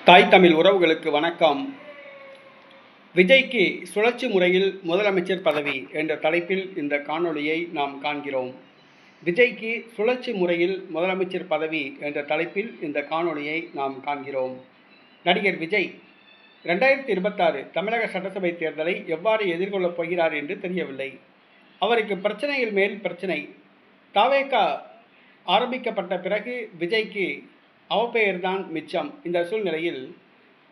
தாய் தமிழ் உறவுகளுக்கு வணக்கம். விஜய்க்கு சுழற்சி முறையில் முதலமைச்சர் பதவி என்ற தலைப்பில் இந்த காணொளியை நாம் காண்கிறோம். விஜய்க்கு சுழற்சி முறையில் முதலமைச்சர் பதவி என்ற தலைப்பில் இந்த காணொளியை நாம் காண்கிறோம். நடிகர் விஜய் 2026 தமிழக சட்டசபை தேர்தலை எவ்வாறு எதிர்கொள்ளப் போகிறார் என்று தெரியவில்லை. அவருக்கு பிரச்சனைகள் மேல் பிரச்சனை. தவேக ஆரம்பிக்கப்பட்ட பிறகு விஜய்க்கு அவப்பெயர்தான் மிச்சம். இந்த சூழ்நிலையில்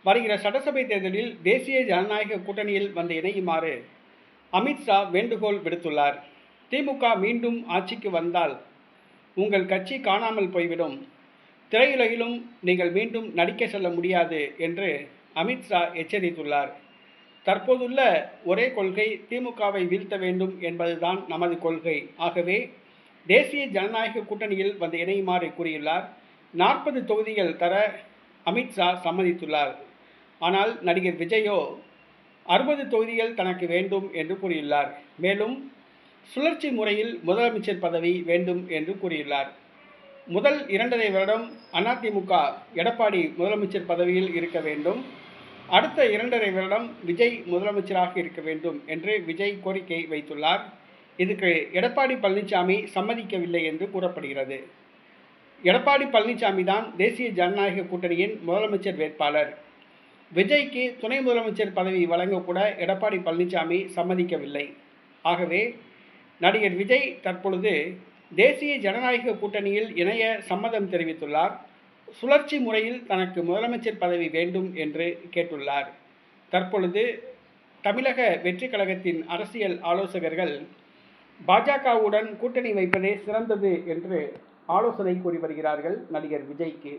வருகிற சட்டசபை தேர்தலில் தேசிய ஜனநாயக கூட்டணியில் வந்து இணையுமாறு அமித்ஷா வேண்டுகோள் விடுத்துள்ளார். திமுக மீண்டும் ஆட்சிக்கு வந்தால் உங்கள் கட்சி காணாமல் போய்விடும், திரையுலகிலும் நீங்கள் மீண்டும் நடிக்க செல்ல முடியாது என்று அமித்ஷா எச்சரித்துள்ளார். தற்போதுள்ள ஒரே கொள்கை திமுகவை வீழ்த்த வேண்டும் என்பதுதான் நமது கொள்கை. ஆகவே தேசிய ஜனநாயக கூட்டணியில் வந்து இணையுமாறு கூறியுள்ளார். 40 தொகுதிகள் தர அமித்ஷா சம்மதித்துள்ளார். ஆனால் நடிகர் விஜயோ 60 தொகுதிகள் தனக்கு வேண்டும் என்று கூறியுள்ளார். மேலும் சுழற்சி முறையில் முதலமைச்சர் பதவி வேண்டும் என்று கூறியுள்ளார். முதல் 2.5 வருடம் அதிமுக எடப்பாடி முதலமைச்சர் பதவியில் இருக்க வேண்டும், அடுத்த 2.5 வருடம் விஜய் முதலமைச்சராக இருக்க வேண்டும் என்று விஜய் கோரிக்கை வைத்துள்ளார். இதுக்கு எடப்பாடி பழனிசாமி சம்மதிக்கவில்லை என்று கூறப்படுகிறது. எடப்பாடி பழனிசாமி தான் தேசிய ஜனநாயக கூட்டணியின் முதலமைச்சர் வேட்பாளர். விஜய்க்கு துணை முதலமைச்சர் பதவி வழங்கக்கூட எடப்பாடி பழனிசாமி சம்மதிக்கவில்லை. ஆகவே நடிகர் விஜய் தற்பொழுது தேசிய ஜனநாயக கூட்டணியில் இணைய சம்மதம் தெரிவித்துள்ளார். சுழற்சி முறையில் தனக்கு முதலமைச்சர் பதவி வேண்டும் என்று கேட்டுள்ளார். தற்பொழுது தமிழக வெற்றி கழகத்தின் அரசியல் ஆலோசகர்கள் பாஜகவுடன் கூட்டணி வைப்பதே சிறந்தது என்று ஆலோசனை கூறி வருகிறார்கள் நடிகர் விஜய்க்கு.